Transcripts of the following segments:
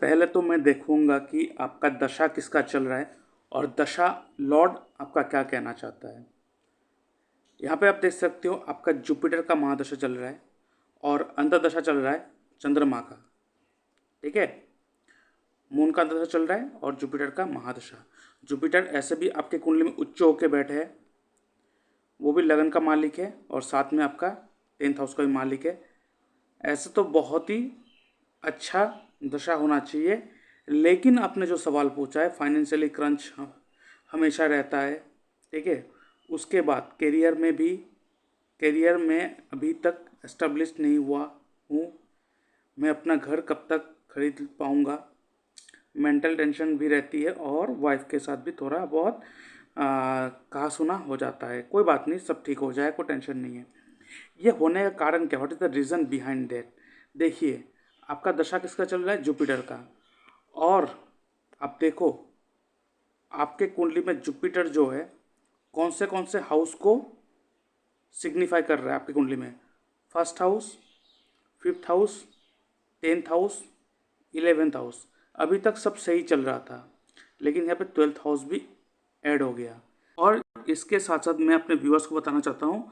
पहले तो मैं देखूंगा कि आपका दशा किसका चल रहा है और दशा लॉर्ड आपका क्या कहना चाहता है। यहाँ पे आप देख सकते हो आपका जुपिटर का महादशा चल रहा है और अंतर्दशा चल रहा है चंद्रमा का। ठीक है, मून का दशा चल रहा है और जुपिटर का महादशा। जुपिटर ऐसे भी आपके कुंडली में उच्च होके बैठे हैं, वो भी लगन का मालिक है और साथ में आपका 10th हाउस का भी मालिक है। ऐसे तो बहुत ही अच्छा दशा होना चाहिए, लेकिन आपने जो सवाल पूछा है फाइनेंशियली क्रंच हमेशा रहता है। ठीक है, उसके बाद करियर में अभी तक एस्टेब्लिश नहीं हुआ हूँ, मैं अपना घर कब तक खरीद पाऊँगा, मेंटल टेंशन भी रहती है और वाइफ के साथ भी थोड़ा बहुत कहा सुना हो जाता है। कोई बात नहीं, सब ठीक हो जाए, कोई टेंशन नहीं है। ये होने का कारण क्या, what is the reason behind that. देखिए, आपका दशा किसका चल रहा है, जुपिटर का। और आप देखो आपके कुंडली में जुपिटर जो है कौन से हाउस को सिग्निफाई कर रहा है आपकी कुंडली में, first house, fifth house, 10th house, 11th house. अभी तक सब सही चल रहा था, लेकिन यहाँ पे 12th हाउस भी ऐड हो गया। और इसके साथ साथ मैं अपने व्यूअर्स को बताना चाहता हूँ,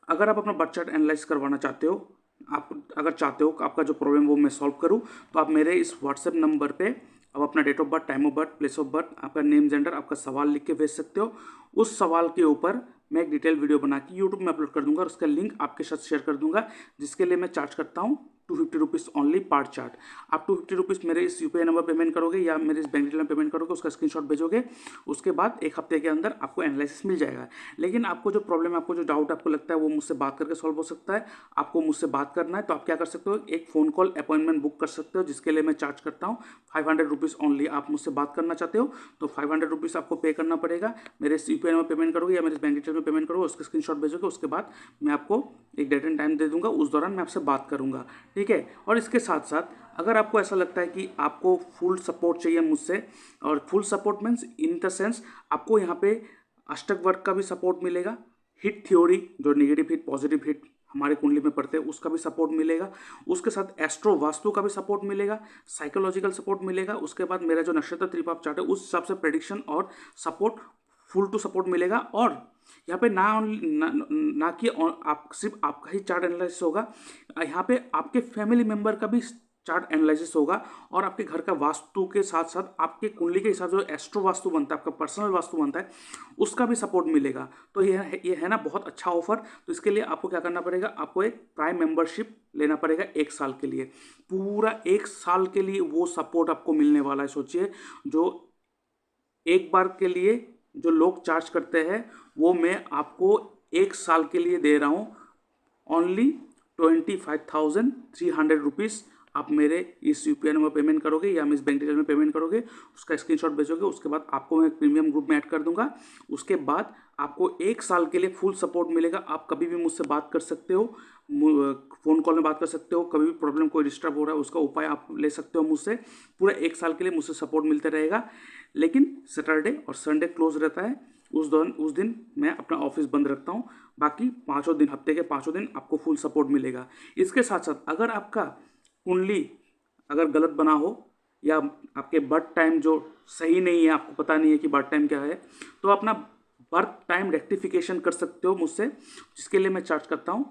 अगर आप अपना बर्थ चार्ट एनालाइज करवाना चाहते हो, आप अगर चाहते हो कि आपका जो प्रॉब्लम वो मैं सॉल्व करूँ, तो आप मेरे इस व्हाट्सएप नंबर पे आप अपना date of birth, time of birth, place of birth, आपका नेम, जेंडर, आपका सवाल लिख के भेज सकते हो। उस सवाल के ऊपर मैं एक डिटेल वीडियो बना के यूट्यूब में अपलोड कर दूंगा और उसका लिंक आपके साथ शेयर कर दूंगा, जिसके लिए मैं चार्ज करता हूँ 250 रुपीज़ ओनली पार्ट चार्ट। आप 250 रुपीज़ मेरे इस यूपीआई नंबर पेमेंट करोगे या मेरे इस बैंक डिटेल में पेमेंट करोगे, उसका स्क्रीनशॉट भेजोगे, उसके बाद एक हफ्ते के अंदर आपको एनालिसिस मिल जाएगा। लेकिन आपको जो प्रॉब्लम है, आपको जो डाउट आपको लगता है, वो मुझसे बात करके सॉल्व हो सकता है। आपको मुझसे बात करना है तो आप क्या कर सकते हो, एक फ़ोन कॉल अपॉइंटमेंट बुक कर सकते हो, जिसके लिए मैं चार्ज करता हूँ 500 रुपीज़ ओनली। आप मुझसे बात करना चाहते हो तो 500 रुपीज़ आपको पे करना पड़ेगा। मेरे इस यूपीआई में पेमेंट करोगे या मेरे बैंक डिटेल में पेमेंट करोगे, उसके स्क्रीनशॉट भेजोगे, उसके बाद मैं आपको एक डेट एंड टाइम दे दूंगा, उस दौरान मैं आपसे बात करूंगा। ठीक है, और इसके साथ साथ अगर आपको ऐसा लगता है कि आपको फुल सपोर्ट चाहिए मुझसे, और full support means in the sense आपको यहाँ पे अष्टक वर्ग का भी सपोर्ट मिलेगा, हिट थ्योरी जो नेगेटिव हिट पॉजिटिव हिट हमारे कुंडली में पड़ते हैं उसका भी सपोर्ट मिलेगा, उसके साथ एस्ट्रो वास्तु का भी सपोर्ट मिलेगा, साइकोलॉजिकल सपोर्ट मिलेगा। उसके बाद मेरा जो नक्षत्र त्रिपाप चार्ट है उस हिसाब से प्रेडिक्शन और सपोर्ट फुल टू सपोर्ट मिलेगा। और यहाँ पे ना कि आप सिर्फ आपका ही चार्ट एनालिसिस होगा, यहाँ पे आपके फैमिली मेंबर का भी चार्ट एनालिसिस होगा और आपके घर का वास्तु के साथ साथ आपके कुंडली के हिसाब से जो एस्ट्रो वास्तु बनता है, आपका पर्सनल वास्तु बनता है, उसका भी सपोर्ट मिलेगा। तो ये है ना बहुत अच्छा ऑफर। तो इसके लिए आपको क्या करना पड़ेगा, आपको एक प्राइम मेंबरशिप लेना पड़ेगा 1 साल के लिए। पूरा 1 साल के लिए वो सपोर्ट आपको मिलने वाला है। सोचिए, जो एक बार के लिए जो लोग चार्ज करते हैं वो मैं आपको 1 साल के लिए दे रहा हूँ ओनली 25,300 रुपीज़। आप मेरे इस यूपीआई नंबर पेमेंट करोगे या मैं इस बैंक डिटेल में पेमेंट करोगे, उसका स्क्रीनशॉट भेजोगे, उसके बाद आपको मैं प्रीमियम ग्रुप में ऐड कर दूंगा। उसके बाद आपको 1 साल के लिए फुल सपोर्ट मिलेगा। आप कभी भी मुझसे बात कर सकते हो, फ़ोन कॉल में बात कर सकते हो, कभी भी प्रॉब्लम कोई डिस्टर्ब हो रहा है उसका उपाय आप ले सकते हो मुझसे। पूरा 1 साल के लिए मुझसे सपोर्ट मिलता रहेगा। लेकिन सैटरडे और संडे क्लोज रहता है, उस दिन मैं अपना ऑफिस बंद रखता हूँ। बाकी 5 दिन, हफ्ते के 5 दिन आपको फुल सपोर्ट मिलेगा। इसके साथ साथ अगर आपका कुंडली अगर गलत बना हो या आपके बर्थ टाइम जो सही नहीं है, आपको पता नहीं है कि बर्थ टाइम क्या है, तो अपना बर्थ टाइम रेक्टिफिकेशन कर सकते हो मुझसे, जिसके लिए मैं चार्ज करता हूँ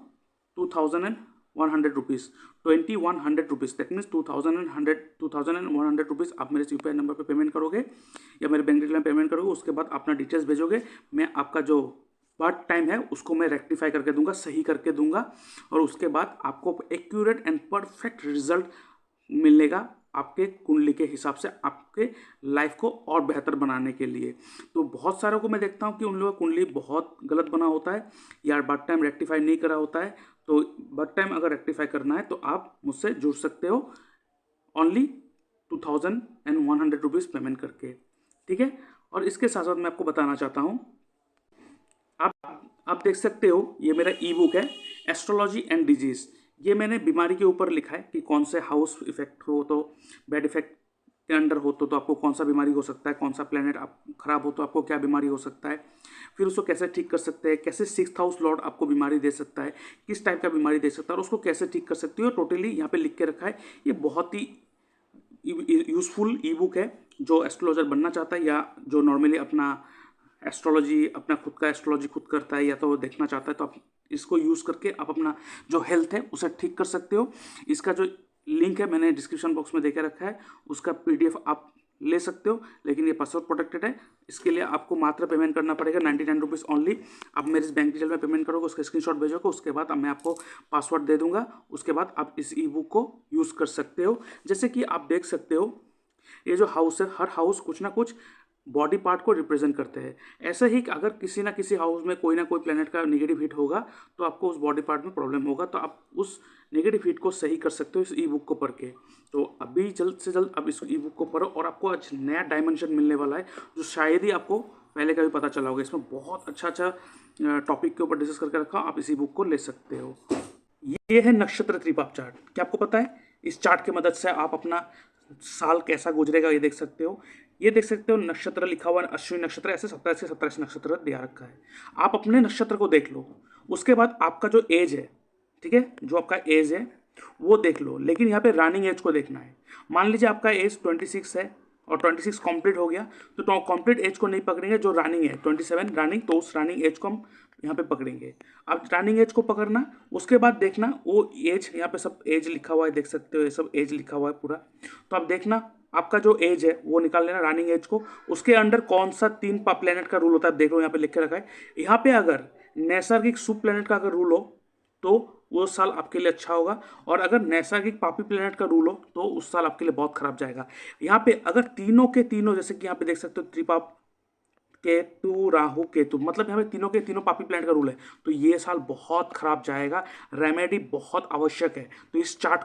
2,100 rupees, 2,100 rupees. That means 2,100 rupees आप मेरे यूपीआई नंबर पर पेमेंट करोगे या मेरे बैंक डिटेल में पेमेंट करोगे। उसके बाद अपना डिटेल्स भेजोगे, मैं आपका जो बर्थ टाइम है उसको मैं रेक्टिफाई करके दूंगा, सही करके दूंगा, और उसके बाद आपको एक्यूरेट एंड परफेक्ट रिजल्ट मिलेगा आपके कुंडली के हिसाब से, आपके लाइफ को और बेहतर बनाने के लिए। तो बहुत सारों को मैं देखता हूँ कि उन लोगों का कुंडली बहुत गलत बना होता है या बर्थ टाइम रेक्टिफाई नहीं करा होता है। तो बर्थ टाइम अगर रेक्टिफाई करना है तो आप मुझसे जुड़ सकते हो ओनली 2,100 रुपीज़ पेमेंट करके। ठीक है, और इसके साथ साथ मैं आपको बताना चाहता हूँ, आप देख सकते हो ये मेरा ई बुक है एस्ट्रोलॉजी एंड डिजीज़। ये मैंने बीमारी के ऊपर लिखा है कि कौन से हाउस इफेक्ट हो तो बैड इफेक्ट के अंडर हो तो आपको कौन सा बीमारी हो सकता है, कौन सा प्लेनेट आप खराब हो तो आपको क्या बीमारी हो सकता है, फिर उसको कैसे ठीक कर सकते हैं, कैसे 6th हाउस लॉर्ड आपको बीमारी दे सकता है, किस टाइप का बीमारी दे सकता है और उसको कैसे ठीक कर सकते हो, टोटली यहाँ पे लिख के रखा है। ये बहुत ही यूज़फुल ई बुक है। जो एस्ट्रोलॉजर बनना चाहता है या जो नॉर्मली अपना एस्ट्रोलॉजी, अपना खुद का एस्ट्रोलॉजी खुद करता है या तो वो देखना चाहता है, तो आप इसको यूज़ करके आप अपना जो हेल्थ है उसे ठीक कर सकते हो। इसका जो लिंक है मैंने डिस्क्रिप्शन बॉक्स में देके रखा है, उसका PDF आप ले सकते हो, लेकिन ये पासवर्ड प्रोटेक्टेड है। इसके लिए आपको मात्र पेमेंट करना पड़ेगा 99 रुपीज़ ओनली। आप मेरे इस बैंक डिटेल में पेमेंट करोगे, उसका स्क्रीनशॉट भेजोगे, उसके बाद अब मैं आपको पासवर्ड दे दूंगा। उसके बाद आप इस ई बुक को यूज़ कर सकते हो। जैसे कि आप देख सकते हो, ये जो हाउस है, हर हाउस कुछ ना कुछ बॉडी पार्ट को रिप्रेजेंट करते हैं। ऐसे ही अगर किसी ना किसी हाउस में कोई ना कोई प्लेनेट का नेगेटिव हिट होगा तो आपको उस बॉडी पार्ट में प्रॉब्लम होगा, तो आप उस नेगेटिव हिट को सही कर सकते हो इस ई बुक को पढ़ के। तो अभी जल्द से जल्द अब इस ई बुक को पढ़ो, और आपको आज नया डायमेंशन मिलने वाला है जो शायद ही आपको पहले का भी पता चला होगा। इसमें बहुत अच्छा टॉपिक के ऊपर डिस्कस करके रखा, आप इसी बुक को ले सकते हो। ये है नक्षत्र त्रिपाप चार्ट। क्या आपको पता है, इस चार्ट की मदद से आप अपना साल कैसा गुजरेगा ये देख सकते हो। ये देख सकते हो नक्षत्र लिखा हुआ है, अश्विनी नक्षत्र, ऐसे 27 से 27 नक्षत्र दिया रखा है। आप अपने नक्षत्र को देख लो, उसके बाद आपका जो एज है, ठीक है, जो आपका एज है वो देख लो, लेकिन यहाँ पे रनिंग एज को देखना है। मान लीजिए आपका एज 26 है और 26 कंप्लीट हो गया, तो कंप्लीट एज को नहीं पकड़ेंगे, जो रनिंग है 27 रनिंग, तो उस रनिंग एज को हम यहाँ पे पकड़ेंगे। अब रनिंग एज को पकड़ना, उसके बाद देखना वो एज, यहाँ पे सब एज लिखा हुआ है, देख सकते हो ये सब एज लिखा हुआ है पूरा। तो आप देखना आपका जो एज है वो निकाल लेना रनिंग एज को, उसके अंडर कौन सा 3 प्लेनेट का रूल होता है देख लो, यहाँ पे लिख के रखा है। यहाँ पे अगर नैसर्गिक शुभ प्लेनेट का अगर रूल हो तो वो साल आपके लिए अच्छा होगा, और अगर नैसर्गिक पापी प्लेनेट का रूल हो तो उस साल आपके लिए बहुत खराब जाएगा। यहाँ पे अगर तीनों के तीनों, जैसे कि यहाँ पे देख सकते हो त्रिपाप, केतु, राहु, केतु, मतलब यहाँ पे तीनों के तीनों पापी प्लेनेट का रूल है, तो ये साल बहुत खराब जाएगा। रेमेडी बहुत आवश्यक है, तो इस चार्ट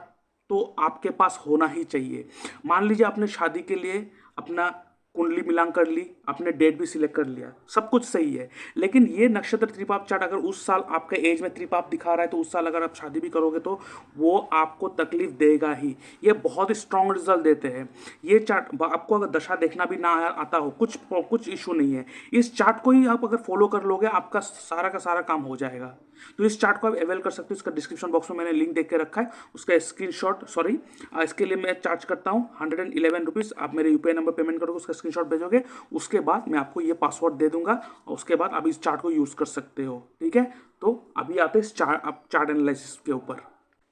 तो आपके पास होना ही चाहिए। मान लीजिए आपने शादी के लिए अपना कुंडली मिलान कर ली, आपने डेट भी सिलेक्ट कर लिया, सब कुछ सही है, लेकिन ये नक्षत्र त्रिपाप चार्ट अगर उस साल आपके एज में त्रिपाप दिखा रहा है, तो उस साल अगर आप शादी भी करोगे तो वो आपको तकलीफ देगा ही। ये बहुत स्ट्रॉन्ग रिजल्ट देते हैं ये चार्ट। आपको अगर दशा देखना भी ना आता हो, कुछ इशू नहीं है, इस चार्ट को ही आप अगर फॉलो कर लोगे आपका सारा का सारा काम हो जाएगा। तो इस चार्ट को आप अवेल कर सकते हो, इसका डिस्क्रिप्शन बॉक्स में मैंने लिंक देख के रखा है, उसका स्क्रीनशॉट, सॉरी इसके लिए मैं चार्ज करता हूँ 111 रुपीज़। आप मेरे यूपीआई नंबर पेमेंट करोगे, उसका स्क्रीनशॉट भेजोगे, उसके बाद मैं आपको ये पासवर्ड दे दूंगा, और उसके बाद आप इस चार्ट को यूज़ कर सकते हो, ठीक है। तो अभी आते हैं इस चार्ट एनालिसिस के ऊपर।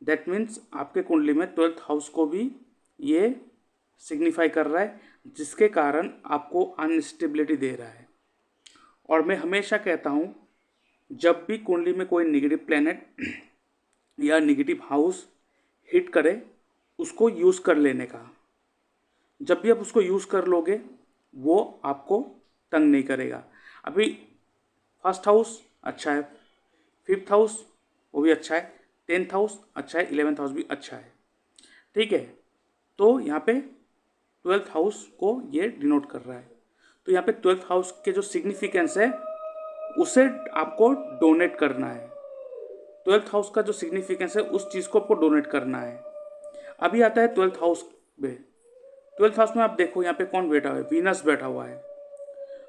दैट मीन्स आपके कुंडली में 12th हाउस को भी ये सिग्निफाई कर रहा है, जिसके कारण आपको अनस्टेबिलिटी दे रहा है। और मैं हमेशा कहता हूँ, जब भी कुंडली में कोई नेगेटिव प्लेनेट या नेगेटिव हाउस हिट करे, उसको यूज़ कर लेने का। जब भी आप उसको यूज़ कर लोगे वो आपको तंग नहीं करेगा। अभी 1st हाउस अच्छा है, 5th हाउस वो भी अच्छा है, 10th हाउस अच्छा है, 11th हाउस भी अच्छा है, ठीक है। तो यहाँ पे 12th हाउस को ये डिनोट कर रहा है। तो यहाँ पे 12th हाउस के जो सिग्निफिकेंस है उसे आपको डोनेट करना है। 12th हाउस का जो सिग्निफिकेंस है उस चीज़ को आपको डोनेट करना है। अभी आता है 12th हाउस में। 12th हाउस में आप देखो यहाँ पे कौन बैठा हुआ है, वीनस बैठा हुआ है।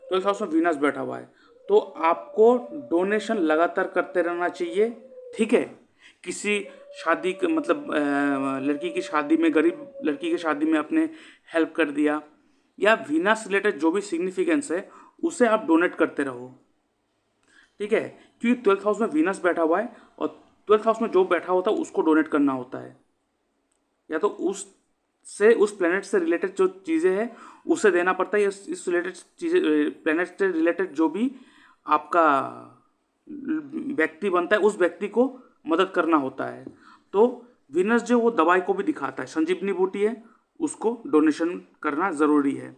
12th हाउस में वीनस बैठा हुआ है, तो आपको डोनेशन लगातार करते रहना चाहिए, ठीक है। किसी शादी के मतलब लड़की की शादी में, गरीब लड़की की शादी में आपने हेल्प कर दिया, या वीनस रिलेटेड जो भी सिग्निफिकेंस है उसे आप डोनेट करते रहो, ठीक है। क्योंकि 12th हाउस में वीनस बैठा हुआ है, और 12th हाउस में जो बैठा होता है उसको डोनेट करना होता है, या तो उस प्लेनेट से रिलेटेड जो चीज़ें हैं उसे देना पड़ता है, इस रिलेटेड चीज़ें, प्लेनेट से रिलेटेड जो भी आपका व्यक्ति बनता है उस व्यक्ति को मदद करना होता है। तो वीनस जो वो दवाई को भी दिखाता है, संजीवनी बूटी है, उसको डोनेशन करना ज़रूरी है,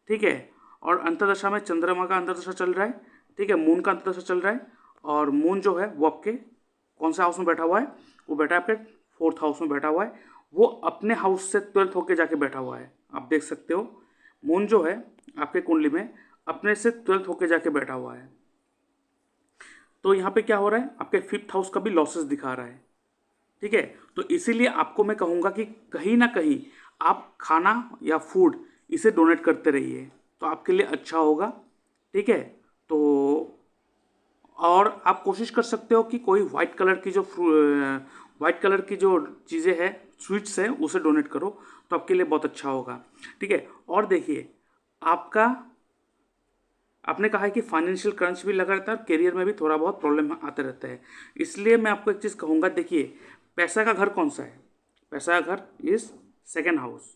ठीक है। और अंतर्दशा में चंद्रमा का अंतर्दशा चल रहा है, ठीक है, मून का अंतर्दशा चल रहा है, और मून जो है वो आपके कौन से हाउस में बैठा हुआ है, वो बैठा है आपके 4th हाउस में बैठा हुआ है, वो अपने हाउस से 12th होके जाके बैठा हुआ है। आप देख सकते हो मून जो है आपके कुंडली में अपने से 12th होके जाके बैठा हुआ है। तो यहाँ पे क्या हो रहा है, आपके 5th हाउस का भी लॉसेस दिखा रहा है, ठीक है। तो इसीलिए आपको मैं कहूँगा कि कहीं ना कहीं आप खाना या फूड इसे डोनेट करते रहिए, तो आपके लिए अच्छा होगा, ठीक है। तो और आप कोशिश कर सकते हो कि कोई वाइट कलर की जो चीज़ें हैं, स्वीट्स हैं, उसे डोनेट करो, तो आपके लिए बहुत अच्छा होगा। ठीक है, और देखिए आपका, आपने कहा है कि फाइनेंशियल क्रंच भी लगा रहता है और करियर में भी थोड़ा बहुत प्रॉब्लम आते रहता है। इसलिए मैं आपको एक चीज़ कहूँगा, देखिए पैसा का घर कौन सा है? पैसा का घर इज सेकेंड हाउस।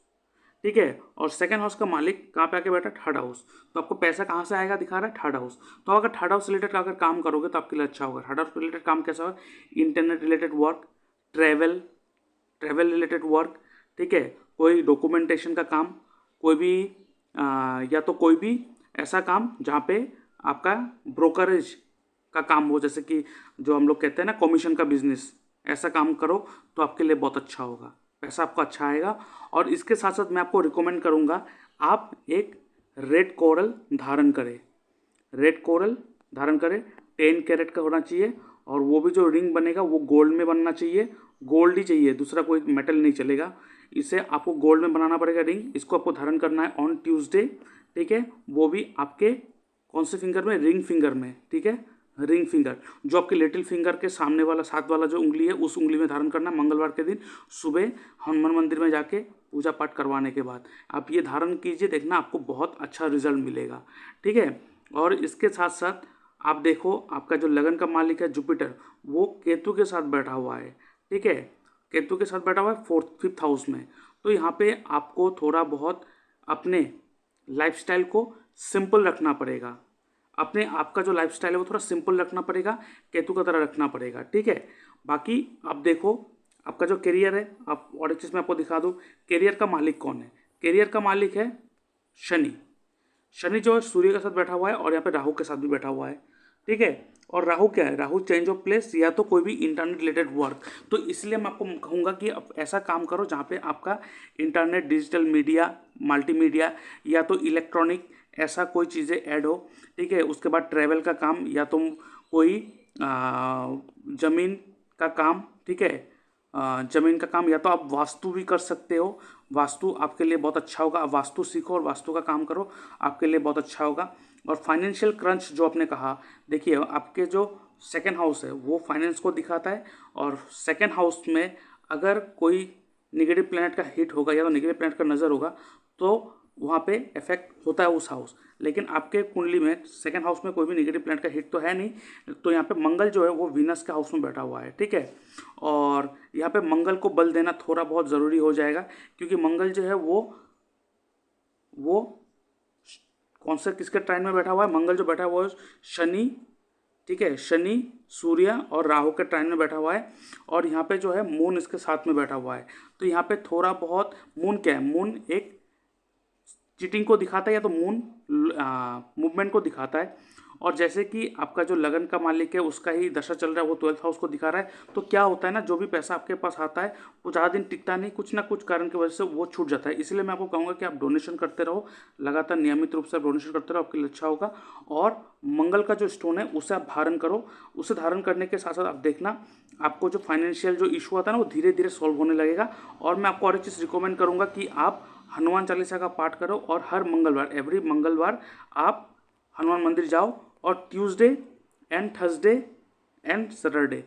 ठीक है, और सेकेंड हाउस का मालिक कहाँ पे आके बैठा? Third house. तो आपको पैसा कहाँ से आएगा दिखा रहा है? Third house. तो अगर थर्ड हाउस रिलेटेड अगर काम करोगे तो आपके लिए अच्छा होगा। थर्ड हाउस रिलेटेड काम कैसा होगा? Internet related work, travel, travel related work. ठीक है, कोई डॉक्यूमेंटेशन का काम, कोई भी या तो कोई भी ऐसा काम जहाँ पे आपका ब्रोकरेज का काम हो, जैसे कि जो हम लोग कहते हैं ना कमीशन का बिजनेस, ऐसा काम करो तो आपके लिए बहुत अच्छा होगा, पैसा आपका अच्छा आएगा। और इसके साथ साथ मैं आपको रिकमेंड करूँगा आप एक रेड कोरल धारण करें। रेड कोरल धारण करें, 10 कैरेट का होना चाहिए, और वो भी जो रिंग बनेगा वो गोल्ड में बनना चाहिए। गोल्ड ही चाहिए, दूसरा कोई मेटल नहीं चलेगा। इसे आपको गोल्ड में बनाना पड़ेगा रिंग। इसको आपको धारण करना है ऑन ट्यूसडे। ठीक है, वो भी आपके कौन से फिंगर में? रिंग फिंगर में। ठीक है, रिंग फिंगर, जो आपके लिटिल फिंगर के सामने वाला साथ वाला जो उंगली है उस उंगली में धारण करना है। मंगलवार के दिन सुबह हनुमान मंदिर में जाके पूजा पाठ करवाने के बाद आप ये धारण कीजिए, देखना आपको बहुत अच्छा रिजल्ट मिलेगा। ठीक है, और इसके साथ साथ आप देखो आपका जो लगन का मालिक है जुपिटर, वो केतु के साथ बैठा हुआ है। ठीक है, केतु के साथ बैठा हुआ है 5th हाउस में। तो यहाँ पे आपको थोड़ा बहुत अपने लाइफस्टाइल को सिंपल रखना पड़ेगा। अपने आपका जो लाइफस्टाइल है वो थोड़ा सिंपल रखना पड़ेगा, केतु का तरह रखना पड़ेगा। ठीक है, बाकी आप देखो आपका जो करियर है, आप और एक चीज़ मैं आपको दिखा दूँ, करियर का मालिक कौन है? करियर का मालिक है शनि। शनि जो है सूर्य के साथ बैठा हुआ है और यहाँ पे राहु के साथ भी बैठा हुआ है। ठीक है, और राहु क्या है? राहु चेंज ऑफ प्लेस या तो कोई भी इंटरनेट रिलेटेड वर्क। तो इसलिए मैं आपको कहूँगा कि आप ऐसा काम करो जहाँ पे आपका इंटरनेट, डिजिटल मीडिया, मल्टीमीडिया या तो इलेक्ट्रॉनिक ऐसा कोई चीज़ें ऐड हो। ठीक है, उसके बाद ट्रैवल का काम या तो कोई ज़मीन का काम। ठीक है, ज़मीन का काम, या तो आप वास्तु भी कर सकते हो। वास्तु आपके लिए बहुत अच्छा होगा, आप वास्तु सीखो और वास्तु का काम करो, आपके लिए बहुत अच्छा होगा। और फाइनेंशियल क्रंच जो आपने कहा, देखिए आपके जो सेकेंड हाउस है वो फाइनेंस को दिखाता है, और सेकेंड हाउस में अगर कोई निगेटिव प्लैनेट का हिट होगा या तो निगेटिव प्लैनेट का नज़र होगा तो वहाँ पे इफेक्ट होता है उस हाउस। लेकिन आपके कुंडली में सेकेंड हाउस में कोई भी निगेटिव प्लैनेट का हिट तो है नहीं, तो यहाँ पे मंगल जो है वो वीनस के हाउस में बैठा हुआ है। ठीक है, और यहाँ पे मंगल को बल देना थोड़ा बहुत ज़रूरी हो जाएगा, क्योंकि मंगल जो है वो कौन से किसके ट्राइन में बैठा हुआ है? मंगल जो बैठा हुआ है शनि। ठीक है, शनि, सूर्य और राहु के ट्राइन में बैठा हुआ है, और यहाँ पे जो है मून इसके साथ में बैठा हुआ है। तो यहाँ पे थोड़ा बहुत, मून क्या है? मून एक चीटिंग को दिखाता है या तो मून मूवमेंट को दिखाता है। और जैसे कि आपका जो लगन का मालिक है उसका ही दशा चल रहा है, वो 12th हाउस को दिखा रहा है। तो क्या होता है ना, जो भी पैसा आपके पास आता है वो ज़्यादा दिन टिकता नहीं, कुछ ना कुछ कारण की वजह से वो छूट जाता है। इसलिए मैं आपको कहूँगा कि आप डोनेशन करते रहो, लगातार नियमित रूप से डोनेशन करते रहो, आपके लिए अच्छा होगा। और मंगल का जो स्टोन है उसे आप धारण करो। उसे धारण करने के साथ साथ आप देखना आपको जो फाइनेंशियल जो इशू आता है ना वो धीरे धीरे सॉल्व होने लगेगा। और मैं आपको और एक चीज़ रिकमेंड करूँगा कि आप हनुमान चालीसा का पाठ करो, और हर मंगलवार, एवरी मंगलवार आप हनुमान मंदिर जाओ, और Tuesday and Thursday and Saturday,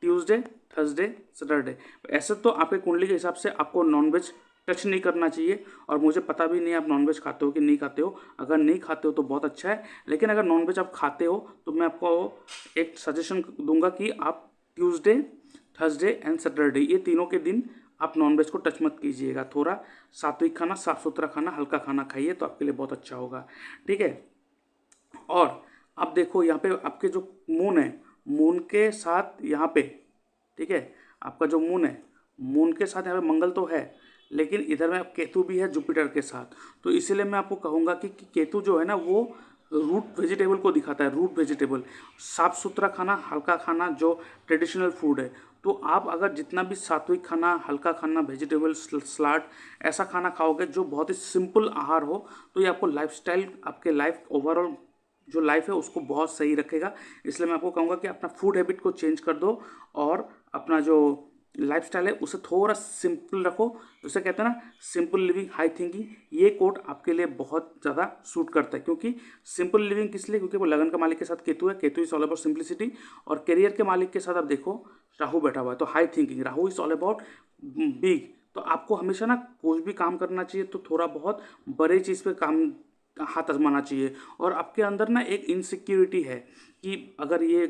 Tuesday, Thursday, Saturday. ऐसे तो आपके कुंडली के हिसाब से आपको नॉनवेज टच नहीं करना चाहिए, और मुझे पता भी नहीं आप नॉनवेज खाते हो कि नहीं खाते हो। अगर नहीं खाते हो तो बहुत अच्छा है, लेकिन अगर नॉनवेज आप खाते हो तो मैं आपको एक सजेशन दूंगा कि आप ट्यूसडे, थर्सडे एंड सैटरडे ये तीनों के दिन आप नॉनवेज को टच मत कीजिएगा। थोड़ा सात्विक खाना, साफ सुथरा खाना, हल्का खाना खाइए तो आपके लिए बहुत अच्छा होगा। ठीक है, और आप देखो यहाँ पे आपके जो मून है, मून के साथ यहाँ पे, ठीक है, आपका जो मून है, मून के साथ यहाँ पे मंगल तो है, लेकिन इधर में केतु भी है जुपिटर के साथ। तो इसीलिए मैं आपको कहूँगा कि केतु जो है ना वो रूट वेजिटेबल को दिखाता है, रूट वेजिटेबल, साफ सुथरा खाना, हल्का खाना, जो ट्रेडिशनल फूड है। तो आप अगर जितना भी सात्विक खाना, हल्का खाना, वेजिटेबल सलाद, ऐसा खाना खाओगे जो बहुत ही सिंपल आहार हो, तो ये आपको लाइफस्टाइल, आपके लाइफ ओवरऑल जो लाइफ है उसको बहुत सही रखेगा। इसलिए मैं आपको कहूँगा कि अपना फूड हैबिट को चेंज कर दो, और अपना जो लाइफस्टाइल है उसे थोड़ा सिंपल रखो। उसे कहते हैं ना सिंपल लिविंग हाई थिंकिंग, ये कोट आपके लिए बहुत ज़्यादा सूट करता है। क्योंकि सिंपल लिविंग किस लिए? क्योंकि वो लगन का मालिक के साथ केतु है, Ketu is all about simplicity. और करियर के मालिक के साथ आप देखो राहु बैठा हुआ है, तो high thinking, Rahu is all about big, तो आपको हमेशा ना कोई भी काम करना चाहिए तो थोड़ा बहुत बड़े चीज़ पे काम हाथ आजमाना चाहिए। और आपके अंदर ना एक इनसिक्योरिटी है कि अगर ये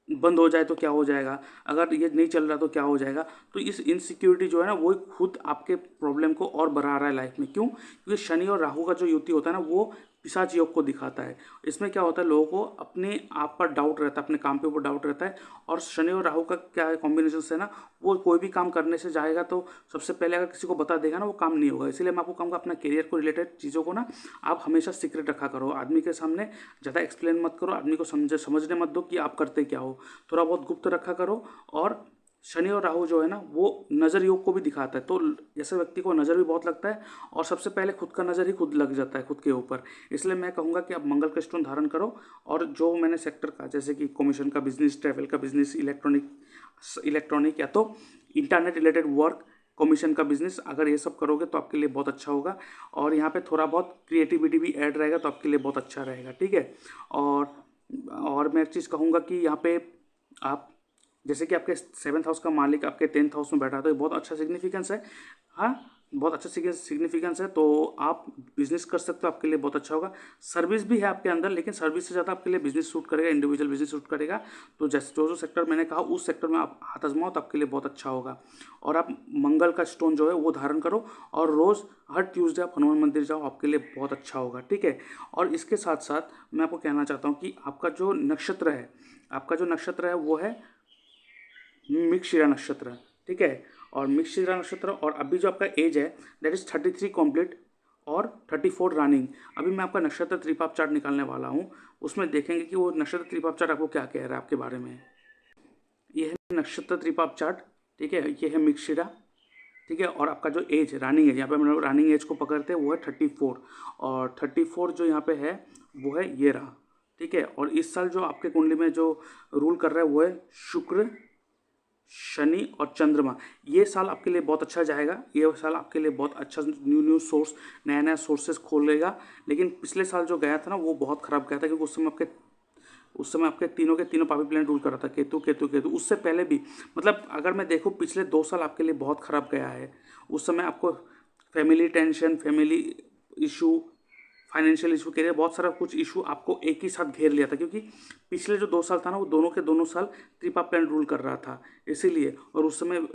बंद हो जाए तो क्या हो जाएगा, अगर ये नहीं चल रहा तो क्या हो जाएगा। तो इस इनसिक्योरिटी जो है ना वो खुद आपके प्रॉब्लम को और बढ़ा रहा है लाइफ में। क्यों? क्योंकि शनि और राहु का जो युति होता है ना वो पिशाच योग को दिखाता है। इसमें क्या होता है, लोगों को अपने आप पर डाउट रहता है, अपने काम पे ऊपर डाउट रहता है। और शनि और राहु का क्या है कॉम्बिनेशन से ना, वो कोई भी काम करने से जाएगा तो सबसे पहले अगर किसी को बता देगा ना वो काम नहीं होगा। इसीलिए मैं आपको कहूँगा अपना करियर को रिलेटेड चीज़ों को ना आप हमेशा सीक्रेट रखा करो। आदमी के सामने ज़्यादा एक्सप्लेन मत करो, आदमी को समझने मत दो कि आप करते क्या हो। थोड़ा बहुत गुप्त रखा करो। और शनि और राहु जो है ना वो नज़र योग को भी दिखाता है। तो ऐसे व्यक्ति को नज़र भी बहुत लगता है और सबसे पहले खुद का नज़र ही खुद लग जाता है खुद के ऊपर। इसलिए मैं कहूँगा कि आप मंगल का स्टोन धारण करो। और जो मैंने सेक्टर का जैसे कि कमीशन का बिजनेस, ट्रैवल का बिजनेस, इलेक्ट्रॉनिक या तो इंटरनेट रिलेटेड वर्क, कमीशन का बिजनेस, अगर ये सब करोगे तो आपके लिए बहुत अच्छा होगा। और यहाँ पे थोड़ा बहुत क्रिएटिविटी भी ऐड रहेगा तो आपके लिए बहुत अच्छा रहेगा। ठीक है। और मैं एक चीज़ कहूँगा कि यहाँ पे आप जैसे कि आपके 7th हाउस का मालिक आपके 10th हाउस में बैठा है तो ये बहुत अच्छा सिग्निफिकेंस है। हाँ, बहुत अच्छा सिग्निफिकेंस है। तो आप बिजनेस कर सकते हो, आपके लिए बहुत अच्छा होगा। सर्विस भी है आपके अंदर, लेकिन सर्विस से ज़्यादा आपके लिए बिजनेस सूट करेगा, इंडिविजुअल बिजनेस सूट करेगा। तो जैसे जो सेक्टर मैंने कहा उस सेक्टर में आप हाथ आजमाओ तो आपके लिए बहुत अच्छा होगा। और आप मंगल का स्टोन जो है वो धारण करो और रोज़ हर ट्यूसडे आप हनुमान मंदिर जाओ, आपके लिए बहुत अच्छा होगा। ठीक है। और इसके साथ साथ मैं आपको कहना चाहता हूँ कि आपका जो नक्षत्र है, वो है मृगशिरा नक्षत्र। ठीक है। और मृगशिरा नक्षत्र, और अभी जो आपका एज है दैट इज 33 कम्प्लीट और 34 रनिंग। अभी मैं आपका नक्षत्र त्रिपाप चार्ट निकालने वाला हूँ, उसमें देखेंगे कि वो नक्षत्र त्रिपाप चार्ट आपको क्या कह रहा है आपके बारे में। ये है नक्षत्र त्रिपाप चार्ट। ठीक है। ये है मृगशिरा। ठीक है। और आपका जो एज रनिंग एज, यहाँ पे हम लोग रनिंग एज को पकड़ते हैं, वो है 34। और 34 जो यहाँ पे है वो है ये रहा। ठीक है। और इस साल जो आपके कुंडली में जो रूल कर रहा है वो है शुक्र, शनि और चंद्रमा। ये साल आपके लिए बहुत अच्छा जाएगा। ये साल आपके लिए बहुत अच्छा न्यू सोर्स, नया नया सोर्सेस खोलेगा। लेकिन पिछले साल जो गया था ना वो बहुत खराब गया था, क्योंकि उस समय आपके तीनों के तीनों पापी प्लैनेट रूल कर रहा था, केतु केतु केतु। उससे पहले भी मतलब अगर मैं देखूँ पिछले 2 साल आपके लिए बहुत खराब गया है। उस समय आपको family tension, family issue, financial issue के लिए बहुत सारा कुछ इशू आपको एक ही साथ घेर लिया था, क्योंकि पिछले जो 2 साल था ना वो दोनों के दोनों साल त्रिपा प्लान रूल कर रहा था इसीलिए। और उस समय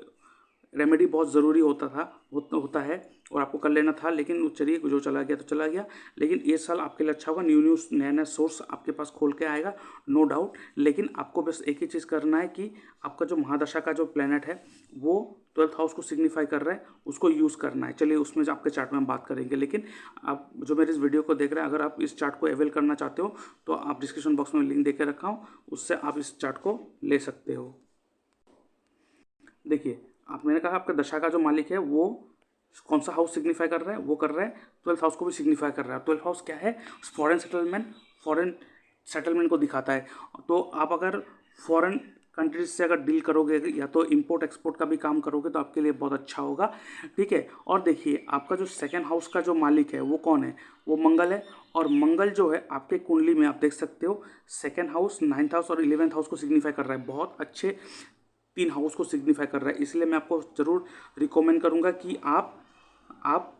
रेमेडी बहुत ज़रूरी होता है और आपको कर लेना था। लेकिन चलिए जो चला गया तो चला गया। लेकिन ये साल आपके लिए अच्छा होगा, न्यू नया नया सोर्स आपके पास खोल के आएगा, नो डाउट। लेकिन आपको बस एक ही चीज़ करना है कि आपका जो महादशा का जो प्लैनेट है वो 12th हाउस को सिग्निफाई कर रहा है, उसको यूज़ करना है। चलिए उसमें जो आपके चार्ट में हम बात करेंगे। लेकिन आप जो मेरे इस वीडियो को देख रहे हैं, अगर आप इस चार्ट को अवेल करना चाहते हो तो आप डिस्क्रिप्शन बॉक्स में लिंक दे के रखा हूँ, उससे आप इस चार्ट को ले सकते हो। देखिए, आप मैंने कहा आपका दशा का जो मालिक है वो कौन सा हाउस सिग्निफाई कर रहा है, वो कर रहा है 12th हाउस को भी सिग्निफाई कर रहा है। 12th हाउस क्या है? फॉरेन सेटलमेंट को दिखाता है। तो आप अगर फॉरेन कंट्रीज से अगर डील करोगे या तो इंपोर्ट एक्सपोर्ट का भी काम करोगे तो आपके लिए बहुत अच्छा होगा। ठीक है। और देखिए आपका जो 2nd हाउस का जो मालिक है वो कौन है? वो मंगल है। और मंगल जो है आपके कुंडली में आप देख सकते हो 2nd हाउस, 9th हाउस और 11th हाउस को सिग्निफाई कर रहा है। बहुत अच्छे 3 हाउस को सिग्निफाई कर रहा है। इसलिए मैं आपको ज़रूर रिकमेंड करूँगा कि आप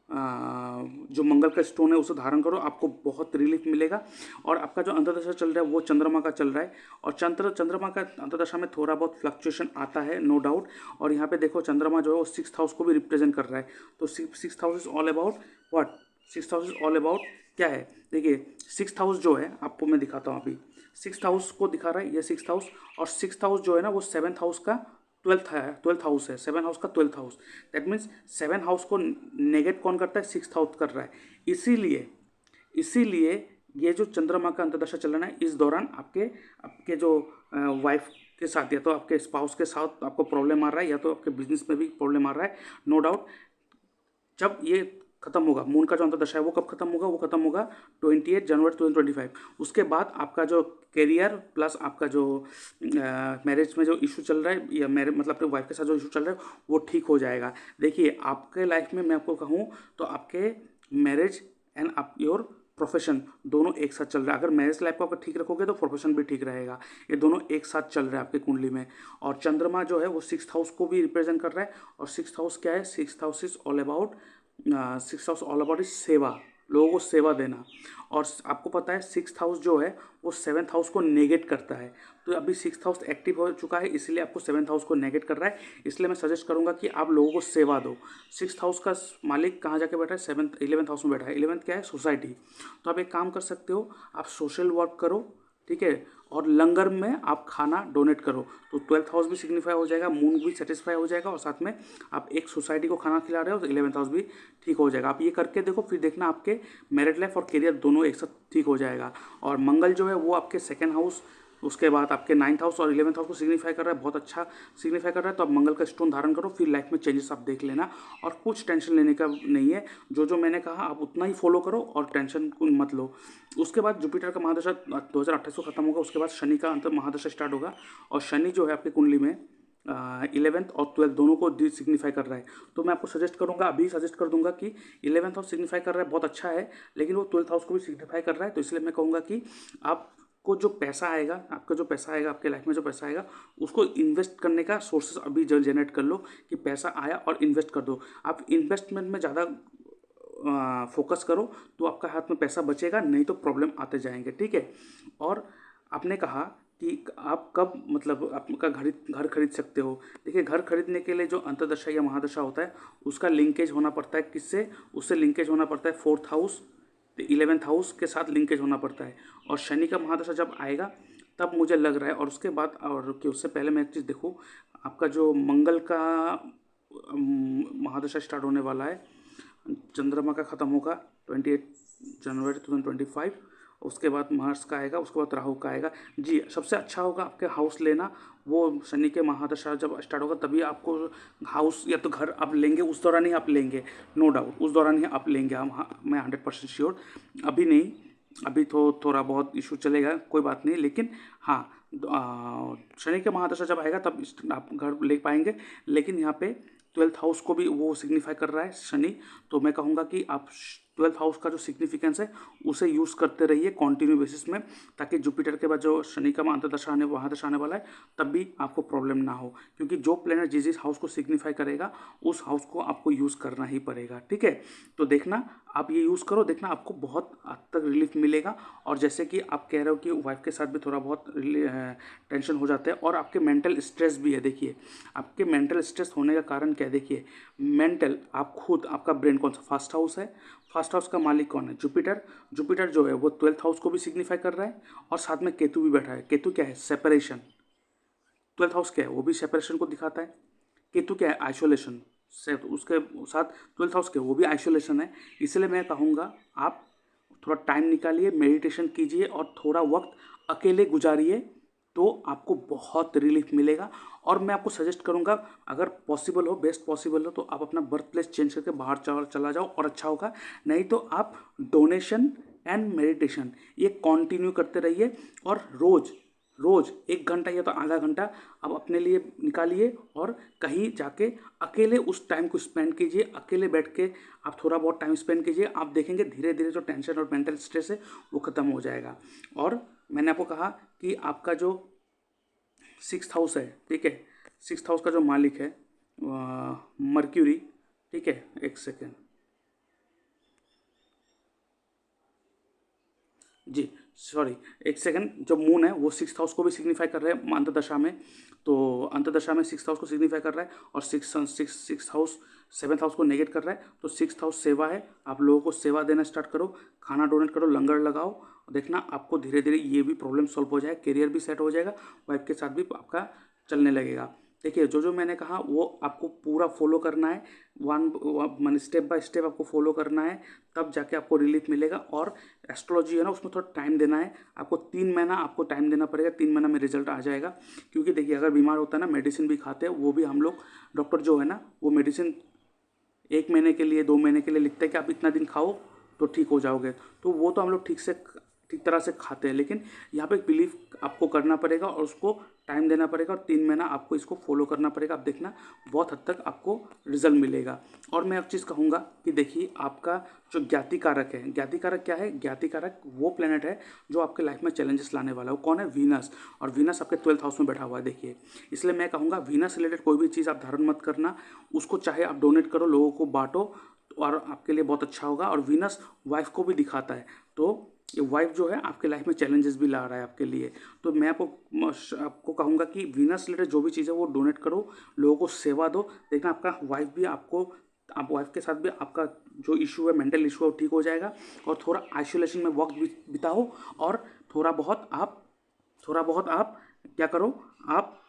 जो मंगल का स्टोन है उसे धारण करो, आपको बहुत रिलीफ मिलेगा। और आपका जो अंतर्दशा चल रहा है वो चंद्रमा का चल रहा है। और चंद्रमा का अंतर्दशा में थोड़ा बहुत फ्लक्चुएशन आता है, नो डाउट। और यहाँ पे देखो चंद्रमा जो है वो 6th हाउस को भी रिप्रेजेंट कर रहा है। तो 6th house is all about what? 6th house is all about क्या है? देखिए 6th हाउस जो है आपको मैं दिखाता हूँ अभी। 6th हाउस को दिखा रहा है ये 6th हाउस। और 6th हाउस जो है ना वो 7th हाउस का 12th हाउस है। 7 हाउस का 12th house. That means 7 house को नेगेट कौन करता है? 6th हाउस कर रहा है। इसीलिए ये जो चंद्रमा का अंतर्दशा चल रहा है इस दौरान आपके जो वाइफ के साथ या तो आपके स्पाउस के साथ आपको प्रॉब्लम आ रहा है या तो आपके बिजनेस में भी प्रॉब्लम आ रहा है, नो डाउट। जब ये खत्म होगा, मून का जो अंतर्दशा है वो कब खत्म होगा? वो खत्म होगा 28 जनवरी 2025। उसके बाद आपका जो करियर प्लस आपका जो मैरिज में जो इशू चल रहा है या मतलब अपने वाइफ के साथ जो इशू चल रहा है वो ठीक हो जाएगा। देखिए आपके लाइफ में मैं आपको कहूँ तो आपके मैरिज एंड योर प्रोफेशन, दोनों एक साथ चल रहा है। अगर मैरिज लाइफ को अगर ठीक रखोगे तो प्रोफेशन भी ठीक रहेगा। ये दोनों एक साथ चल रहा है आपके कुंडली में। और चंद्रमा जो है वो 6th हाउस को भी रिप्रेजेंट कर रहा है। और 6th हाउस क्या है? 6th house is all about, 6th house all about is सेवा, लोगों को सेवा देना। और आपको पता है 6th हाउस जो है वो 7th हाउस को नेगेट करता है। तो अभी 6th हाउस एक्टिव हो चुका है, इसलिए आपको 7th हाउस को नेगेट कर रहा है। इसलिए मैं सजेस्ट करूंगा कि आप लोगों को सेवा दो। 6th हाउस का मालिक कहाँ जाके बैठा है? 11th हाउस में बैठा है। 11th क्या है? सोसाइटी। तो आप एक काम कर सकते हो, आप सोशल वर्क करो, ठीक है, और लंगर में आप खाना डोनेट करो, तो 12th हाउस भी सिग्निफाई हो जाएगा, मून भी सेटिस्फाई हो जाएगा, और साथ में आप एक सोसाइटी को खाना खिला रहे हो तो 11th हाउस भी ठीक हो जाएगा। आप ये करके देखो, फिर देखना आपके मैरिड लाइफ और करियर दोनों एक साथ ठीक हो जाएगा। और मंगल जो है वो आपके 2nd हाउस, उसके बाद आपके 9th हाउस और 11th हाउस को सिग्निफाई कर रहा है, बहुत अच्छा सिग्निफाई कर रहा है। तो आप मंगल का स्टोन धारण करो, फिर लाइफ में चेंजेस आप देख लेना, और कुछ टेंशन लेने का नहीं है। जो मैंने कहा आप उतना ही फॉलो करो और टेंशन मत लो। उसके बाद जुपिटर का महादशा 2028 को खत्म होगा, उसके बाद शनि का अंतर महादशा स्टार्ट होगा। और शनि जो है आपकी कुंडली में 11th और 12th दोनों को सिग्निफाई कर रहा है। तो मैं आपको सजेस्ट करूंगा, अभी सजेस्ट कर दूंगा कि 11th हाउस सिग्निफाई कर रहा है, बहुत अच्छा है, लेकिन वो 12th हाउस को भी सिग्निफाई कर रहा है। तो इसलिए मैं कहूँगा कि आपको जो पैसा आएगा, आपके लाइफ में जो पैसा आएगा, उसको इन्वेस्ट करने का सोर्सेस अभी जनरेट कर लो कि पैसा आया और इन्वेस्ट कर दो। आप इन्वेस्टमेंट में ज़्यादा फोकस करो तो आपका हाथ में पैसा बचेगा, नहीं तो प्रॉब्लम आते जाएंगे, ठीक है। और आपने कहा कि आप कब मतलब आपका घर खरीद सकते हो। देखिए, घर खरीदने के लिए जो अंतर्दशा या महादशा होता है उसका लिंकेज होना पड़ता है किससे? उससे लिंकेज होना पड़ता है 4th हाउस, 11th हाउस के साथ लिंकेज होना पड़ता है। और शनि का महादशा जब आएगा तब मुझे लग रहा है, और उसके बाद, और कि उससे पहले मैं एक चीज़ देखूँ, आपका जो मंगल का महादशा स्टार्ट होने वाला है, चंद्रमा का ख़त्म होगा 28 जनवरी 2025। उसके बाद मार्स का आएगा, उसके बाद राहु का आएगा। जी, सबसे अच्छा होगा आपके हाउस लेना, वो शनि के महादशा जब स्टार्ट होगा तभी आपको हाउस या तो घर आप लेंगे, उस दौरान ही आप लेंगे, नो डाउट उस दौरान ही आप लेंगे। हम, हाँ, मैं 100% श्योर, अभी नहीं, अभी तो थोड़ा बहुत इशू चलेगा, कोई बात नहीं, लेकिन हाँ, शनि के महादशा जब आएगा तब आप घर ले पाएंगे। लेकिन यहाँ पे 12th हाउस को भी वो सिग्निफाई कर रहा है शनि, तो मैं कहूँगा कि आप 12th हाउस का जो सिग्निफिकेंस है उसे यूज़ करते रहिए कॉन्टिन्यू बेसिस में, ताकि जुपिटर के बाद जो शनि का अंतर्दशा आने महादशा आने वाला है तब भी आपको प्रॉब्लम ना हो, क्योंकि जो प्लेनेट जिस हाउस को सिग्निफाई करेगा उस हाउस को आपको यूज़ करना ही पड़ेगा, ठीक है। तो देखना, आप ये यूज़ करो, देखना आपको बहुत हद तक रिलीफ मिलेगा। और जैसे कि आप कह रहे हो कि वाइफ के साथ भी थोड़ा बहुत टेंशन हो जाता है, और आपके मेंटल स्ट्रेस भी है। देखिए, आपके मेंटल स्ट्रेस होने का कारण क्या है? देखिए, मेंटल, आप खुद, आपका ब्रेन कौन सा? 1st हाउस है। 1st हाउस का मालिक कौन है? जुपिटर। जुपिटर जो है वो 12th हाउस को भी सिग्निफाई कर रहा है, और साथ में केतु भी बैठा है। केतु क्या है? सेपरेशन। 12th हाउस क्या है? वो भी सेपरेशन को दिखाता है। केतु क्या है? आइसोलेशन। से उसके साथ 12th हाउस के वो भी आइसोलेशन है। इसलिए मैं कहूँगा आप थोड़ा टाइम निकालिए, मेडिटेशन कीजिए और थोड़ा वक्त अकेले गुजारिए, तो आपको बहुत रिलीफ मिलेगा। और मैं आपको सजेस्ट करूंगा, अगर पॉसिबल हो, बेस्ट पॉसिबल हो, तो आप अपना बर्थ प्लेस चेंज करके बाहर चला जाओ और अच्छा होगा। नहीं तो आप डोनेशन एंड मेडिटेशन ये कंटिन्यू करते रहिए, और रोज़ 1 घंटा या तो आधा घंटा आप अपने लिए निकालिए, और कहीं जाके अकेले उस टाइम को स्पेंड कीजिए। अकेले बैठ के आप थोड़ा बहुत टाइम स्पेंड कीजिए, आप देखेंगे धीरे धीरे जो टेंशन और मेंटल स्ट्रेस है वो ख़त्म हो जाएगा। और मैंने आपको कहा कि आपका जो 6th हाउस है, ठीक है, 6th हाउस का जो मालिक है मर्क्यूरी, ठीक है, एक सेकेंड जी, सॉरी, एक सेकंड, जो मून है वो 6th हाउस को भी सिग्निफाई कर रहा है अंतदशा में। तो अंतदशा में 6th हाउस को सिग्निफाई कर रहा है, और 6th हाउस 7th हाउस को नेगेट कर रहा है। तो 6th हाउस सेवा है, आप लोगों को सेवा देना स्टार्ट करो, खाना डोनेट करो, लंगर लगाओ, देखना आपको धीरे धीरे ये भी प्रॉब्लम सॉल्व हो जाएगा, करियर भी सेट हो जाएगा, वाइफ के साथ भी आपका चलने लगेगा। देखिए, जो मैंने कहा वो आपको पूरा फॉलो करना है, वन स्टेप बाय स्टेप आपको फॉलो करना है, तब जाके आपको रिलीफ मिलेगा। और एस्ट्रोलॉजी है ना, उसमें थोड़ा टाइम देना है आपको, 3 महीना आपको टाइम देना पड़ेगा, 3 महीना में रिजल्ट आ जाएगा। क्योंकि देखिए, अगर बीमार होता है ना, मेडिसिन भी खाते हैं, वो भी हम लोग डॉक्टर जो है ना, वो मेडिसिन 1 महीने के लिए 2 महीने के लिए लिखते हैं कि आप इतना दिन खाओ तो ठीक हो जाओगे। तो वो तो हम लोग ठीक से ठीक तरह से खाते हैं, लेकिन यहाँ पे बिलीव आपको करना पड़ेगा और उसको टाइम देना पड़ेगा और 3 महीना आपको इसको फॉलो करना पड़ेगा। आप देखना बहुत हद तक आपको रिजल्ट मिलेगा। और मैं एक चीज़ कहूँगा कि देखिए आपका जो ज्ञाति कारक है, ज्ञाति कारक क्या है? ज्ञाति कारक वो प्लेनेट है जो आपके लाइफ में चैलेंजेस लाने वाला है। वो कौन है? वीनस। और वीनस आपके 12th हाउस में बैठा हुआ है। देखिए इसलिए मैं कहूँगा वीनस रिलेटेड कोई भी चीज़ आप धारण मत करना, उसको चाहे आप डोनेट करो, लोगों को बांटो और आपके लिए बहुत अच्छा होगा। और वीनस वाइफ को भी दिखाता है, तो ये वाइफ जो है आपके लाइफ में चैलेंजेस भी ला रहा है आपके लिए। तो मैं आपको कहूँगा कि वीनस रिलेटेड जो भी चीज़ है वो डोनेट करो, लोगों को सेवा दो। देखना आपका वाइफ भी आप वाइफ के साथ भी आपका जो इशू है, मेंटल इशू है, वो ठीक हो जाएगा। और थोड़ा आइसोलेशन में वक्त बिताओ और थोड़ा बहुत आप क्या करो, आप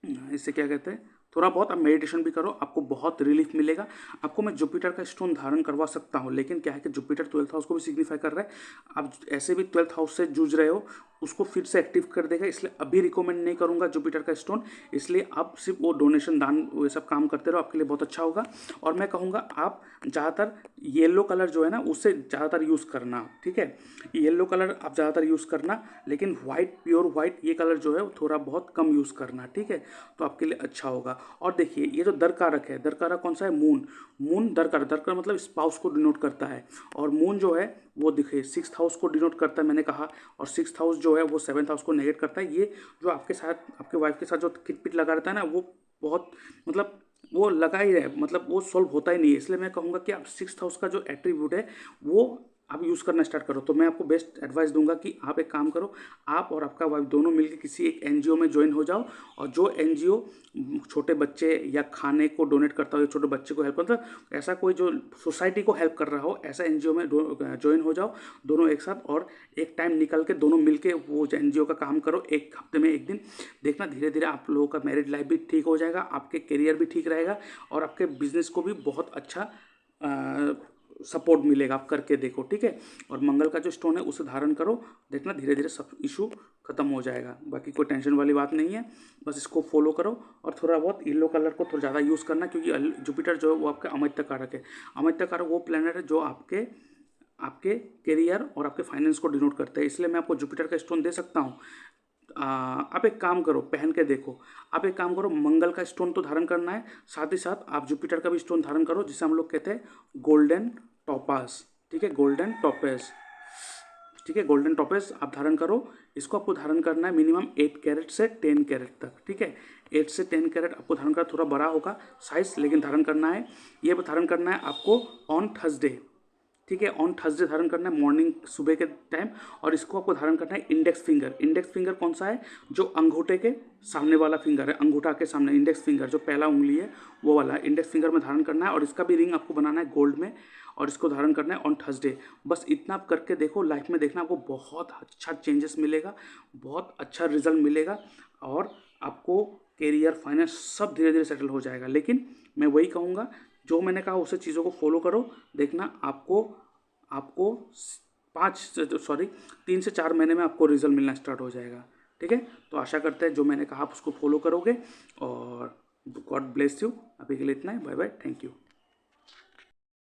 इससे क्या कहते हैं, थोड़ा बहुत आप मेडिटेशन भी करो, आपको बहुत रिलीफ मिलेगा। आपको मैं जुपिटर का स्टोन धारण करवा सकता हूँ, लेकिन क्या है कि जुपिटर 12th हाउस को भी सिग्निफाई कर रहा है। आप ऐसे भी 12th हाउस से जूझ रहे हो, उसको फिर से एक्टिव कर देगा, इसलिए अभी रिकमेंड नहीं करूँगा जुपिटर का स्टोन। इसलिए आप सिर्फ वो डोनेशन दान वो सब काम करते रहो, आपके लिए बहुत अच्छा होगा। और मैं कहूँगा आप ज़्यादातर येलो कलर जो है ना उससे ज़्यादातर यूज़ करना, ठीक है? येलो कलर आप ज़्यादातर यूज़ करना, लेकिन वाइट, प्योर वाइट ये कलर जो है वो थोड़ा बहुत कम यूज़ करना, ठीक है? तो आपके लिए अच्छा होगा। और देखिए ये जो दर कारक है, दर कारक कौन सा है? मून दर कारक मतलब स्पाउस को डिनोट करता है। और मून जो है वो देखिए 6th हाउस को डिनोट करता है, मैंने कहा। और 6th हाउस जो है वो 7th हाउस को नेगेट करता है। ये जो आपके साथ, आपके वाइफ के साथ जो किटपिट लगा रहता है ना, वो बहुत मतलब वो लगा ही रहे, मतलब वो सॉल्व होता ही नहीं है। इसलिए मैं कहूँगा कि आप 6th हाउस का जो एट्रीब्यूट है वो आप यूज़ करना स्टार्ट करो। तो मैं आपको बेस्ट एडवाइस दूंगा कि आप एक काम करो, आप और आपका वाइफ दोनों मिलकर किसी एक एनजीओ में ज्वाइन हो जाओ। और जो एनजीओ छोटे बच्चे या खाने को डोनेट करता हो या छोटे बच्चे को हेल्प, मतलब ऐसा कोई जो सोसाइटी को हेल्प कर रहा हो, ऐसा एनजीओ में ज्वाइन हो जाओ दोनों एक साथ। और एक टाइम निकल के दोनों मिलके वो एनजीओ का काम करो, एक हफ्ते में एक दिन। देखना धीरे धीरे आप लोगों का मैरिड लाइफ भी ठीक हो जाएगा, आपके करियर भी ठीक रहेगा और आपके बिजनेस को भी बहुत अच्छा सपोर्ट मिलेगा। आप करके देखो, ठीक है? और मंगल का जो स्टोन है उसे धारण करो, देखना धीरे धीरे सब इशू खत्म हो जाएगा। बाकी कोई टेंशन वाली बात नहीं है, बस इसको फॉलो करो। और थोड़ा बहुत येलो कलर को थोड़ा ज़्यादा यूज़ करना, क्योंकि जुपिटर जो है वो आपका अमृत कारक है। अमृत कारक वो प्लैनेट है जो आपके करियर और आपके फाइनेंस को डिनोट करते हैं। इसलिए मैं आपको जुपिटर का स्टोन दे सकता हूँ। आप एक काम करो, पहन के देखो। आप एक काम करो, मंगल का स्टोन तो धारण करना है, साथ ही साथ आप जुपिटर का भी स्टोन धारण करो, जिसे हम लोग कहते हैं गोल्डन टॉपास, ठीक है? गोल्डन टॉपेज, ठीक है? गोल्डन टॉपेज आप धारण करो। इसको आपको धारण करना है मिनिमम 8 कैरेट से 10 कैरेट तक, ठीक है? 8 से 10 कैरेट आपको धारण करना, थोड़ा बड़ा होगा साइज, लेकिन धारण करना है। ये धारण करना है आपको ऑन थर्सडे, ठीक है? ऑन थर्सडे धारण करना है, मॉर्निंग सुबह के टाइम। और इसको आपको धारण करना है इंडेक्स फिंगर। इंडेक्स फिंगर कौन सा है? जो अंगूठे के सामने वाला फिंगर है, अंगूठा के सामने इंडेक्स फिंगर, जो पहला उंगली है वो वाला इंडेक्स फिंगर में धारण करना है। और इसका भी रिंग आपको बनाना है गोल्ड में, और इसको धारण करना है ऑन थर्सडे। बस इतना आप करके देखो, लाइफ में देखना आपको बहुत अच्छा चेंजेस मिलेगा, बहुत अच्छा रिजल्ट मिलेगा। और आपको करियर, फाइनेंस सब धीरे धीरे सेटल हो जाएगा। लेकिन मैं वही कहूँगा, जो मैंने कहा उसे चीज़ों को फॉलो करो, देखना आपको 3 से 4 महीने में आपको रिजल्ट मिलना स्टार्ट हो जाएगा, ठीक है? तो आशा करते हैं जो मैंने कहा आप उसको फॉलो करोगे। और गॉड ब्लेस यू। अभी के लिए इतना है, बाय बाय, थैंक यू।